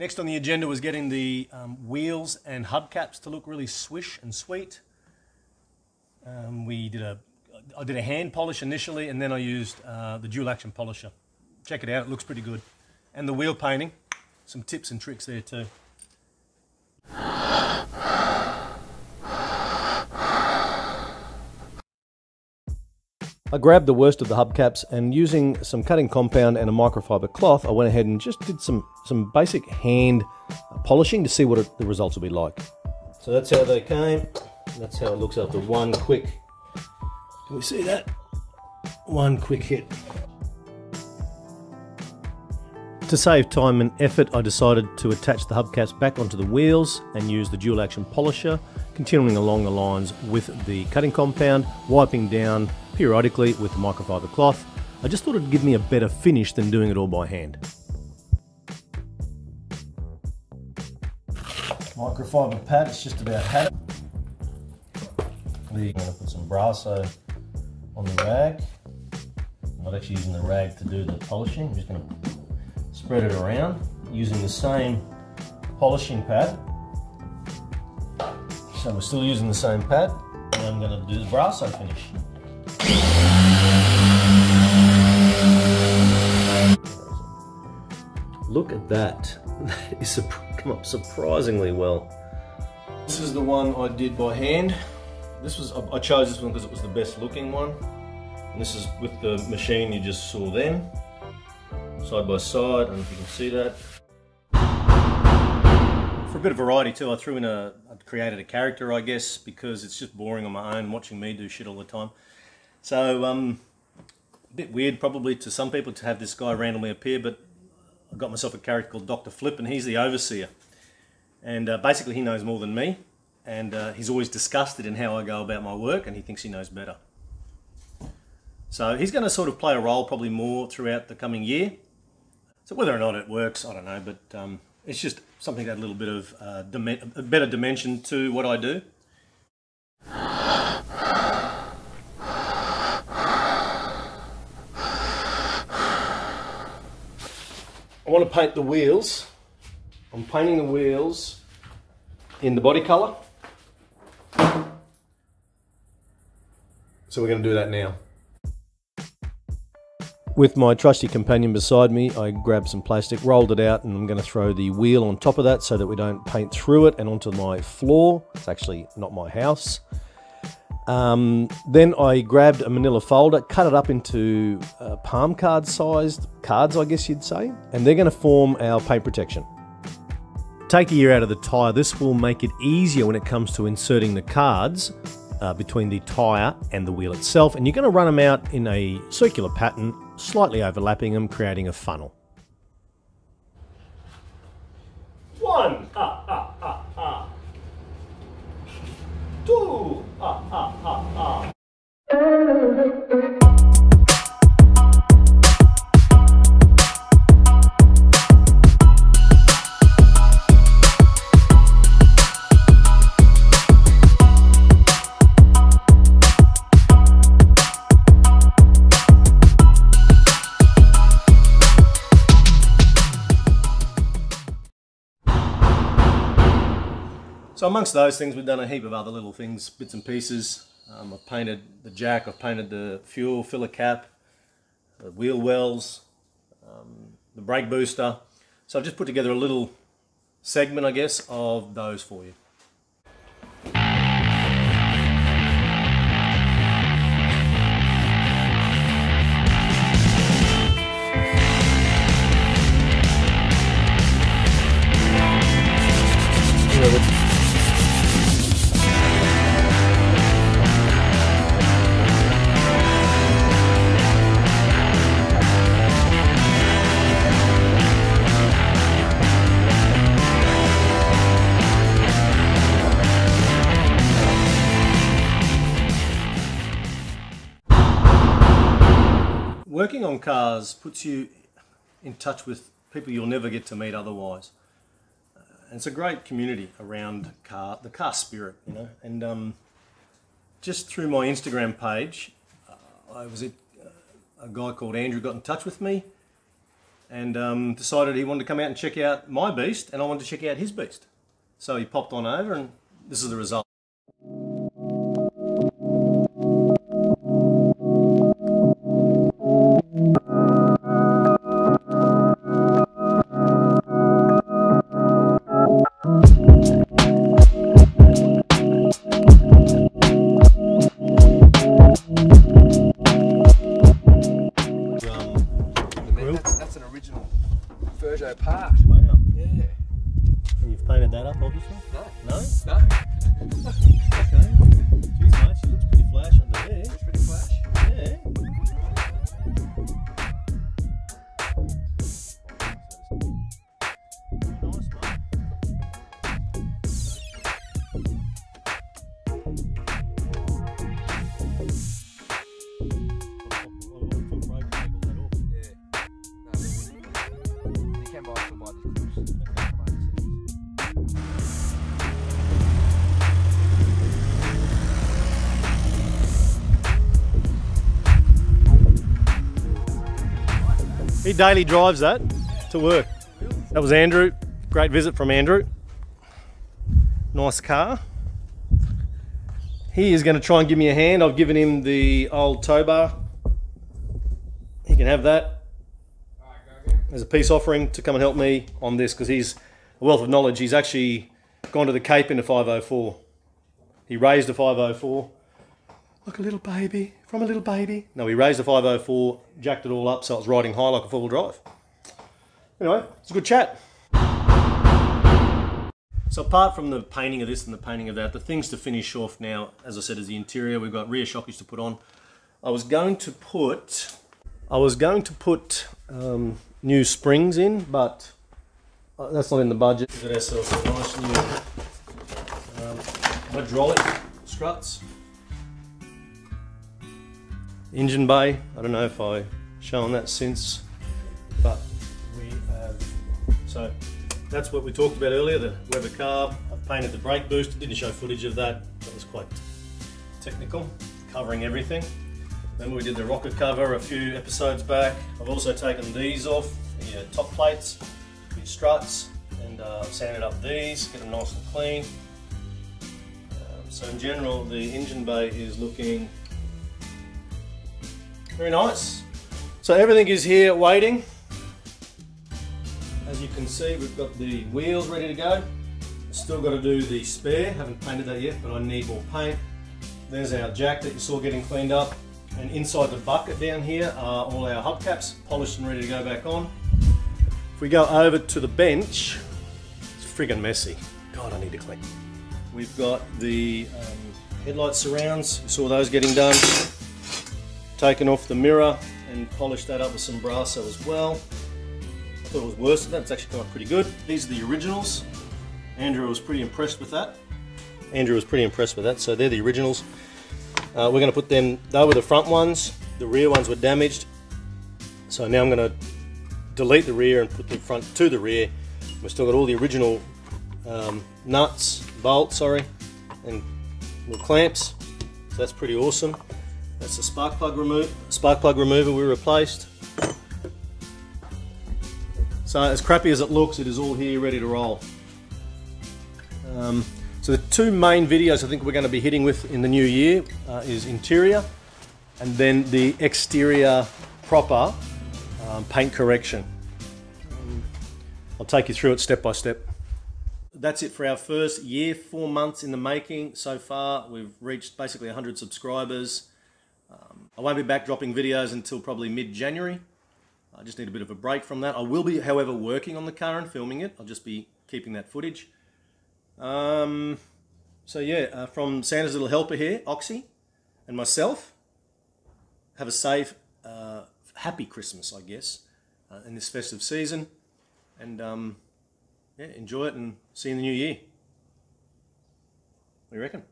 Next on the agenda was getting the wheels and hubcaps to look really swish and sweet. I did a hand polish initially, and then I used the dual action polisher. Check it out, it looks pretty good. And the wheel painting, some tips and tricks there too. I grabbed the worst of the hubcaps, and using some cutting compound and a microfiber cloth, I went ahead and just did some basic hand polishing to see what the results will be like. So that's how they came. That's how it looks after one quick, can we see that? One quick hit. To save time and effort, I decided to attach the hubcaps back onto the wheels and use the dual action polisher, continuing along the lines with the cutting compound, wiping down periodically with the microfiber cloth. I just thought it'd give me a better finish than doing it all by hand. Microfiber pad, it's just about had it. I'm going to put some Brasso on the rag. I'm not actually using the rag to do the polishing, I'm just going to spread it around using the same polishing pad. So we're still using the same pad, and I'm going to do the Brasso finish. Look at that. That is come up surprisingly well. This is the one I did by hand. I chose this one because it was the best looking one. And this is with the machine you just saw then. Side by side, I don't know if you can see that. For a bit of variety too, I created a character, I guess, because it's just boring on my own watching me do shit all the time. So, a bit weird probably to some people to have this guy randomly appear, but I got myself a character called Dr. Flip, and he's the overseer. And basically he knows more than me, and he's always disgusted in how I go about my work, and he thinks he knows better. So he's going to sort of play a role probably more throughout the coming year. So whether or not it works, I don't know, but it's just something that had a little bit of a better dimension to what I do. I want to paint the wheels. I'm painting the wheels in the body colour. So we're going to do that now. With my trusty companion beside me, I grabbed some plastic, rolled it out, and I'm going to throw the wheel on top of that so that we don't paint through it and onto my floor. It's actually not my house. Then I grabbed a manila folder, cut it up into palm card sized cards, I guess you'd say, and they're going to form our paint protection. Take the ear out of the tyre. This will make it easier when it comes to inserting the cards between the tyre and the wheel itself, and you're going to run them out in a circular pattern, slightly overlapping them, creating a funnel. One, two, So amongst those things, we've done a heap of other little things, bits and pieces. I've painted the jack, I've painted the fuel filler cap, the wheel wells, the brake booster. So I've just put together a little segment, I guess, of those for you. Working on cars puts you in touch with people you'll never get to meet otherwise. And it's a great community around the car spirit, you know. And just through my Instagram page, a guy called Andrew got in touch with me, and decided he wanted to come out and check out my beast, and I wanted to check out his beast. So he popped on over, and this is the result. That's an original Peugeot part. Wow. Yeah. And you've painted that up, obviously? No. No? No. Okay. Jeez, mate, she looks pretty flash under there. It's pretty flash. Yeah. Nice, mate. He daily drives that to work. That was Andrew. Great visit from Andrew. Nice car. He is going to try and give me a hand. I've given him the old tow bar. He can have that as a peace offering to come and help me on this, because he's a wealth of knowledge. He's actually gone to the Cape in a 504. He raised a 504. Like a little baby, from a little baby. No, he raised a 504, jacked it all up so it was riding high like a four-wheel drive. Anyway, it's a good chat. So apart from the painting of this and the painting of that, the things to finish off now, as I said, is the interior. We've got rear shockies to put on. I was going to put new springs in, but that's not in the budget. We've got ourselves a nice new hydraulic struts. Engine bay, I don't know if I've shown that since, but we have, so that's what we talked about earlier, the Weber carb. I've painted the brake booster, didn't show footage of that, that was quite technical, covering everything. Then we did the rocker cover a few episodes back. I've also taken these off, the top plates, the struts, and sanded up these, get them nice and clean. So in general, the engine bay is looking very nice. So everything is here waiting. As you can see, we've got the wheels ready to go. Still got to do the spare, haven't painted that yet, but I need more paint. There's our jack that you saw getting cleaned up. And inside the bucket down here are all our hubcaps, polished and ready to go back on. If we go over to the bench, it's friggin' messy. God, I need to clean. We've got the headlight surrounds, you saw those getting done. Taken off the mirror and polished that up with some Brasso as well. I thought it was worse than that, it's actually come up pretty good. These are the originals. Andrew was pretty impressed with that. So they're the originals. We're going to put them, they were the front ones, the rear ones were damaged. So now I'm going to delete the rear and put the front to the rear. We've still got all the original bolts, and little clamps. So that's pretty awesome. That's the spark plug remover we replaced. So as crappy as it looks, it is all here ready to roll. So the two main videos I think we're going to be hitting with in the new year is interior and then the exterior proper paint correction. I'll take you through it step by step. That's it for our first year, 4 months in the making. So far we've reached basically 100 subscribers. I won't be back dropping videos until probably mid-January. I just need a bit of a break from that. I will be, however, working on the car and filming it. I'll just be keeping that footage. So yeah, from Santa's little helper here, Oxy, and myself, have a safe, happy Christmas, I guess, in this festive season. And yeah, enjoy it and see you in the new year. What do you reckon?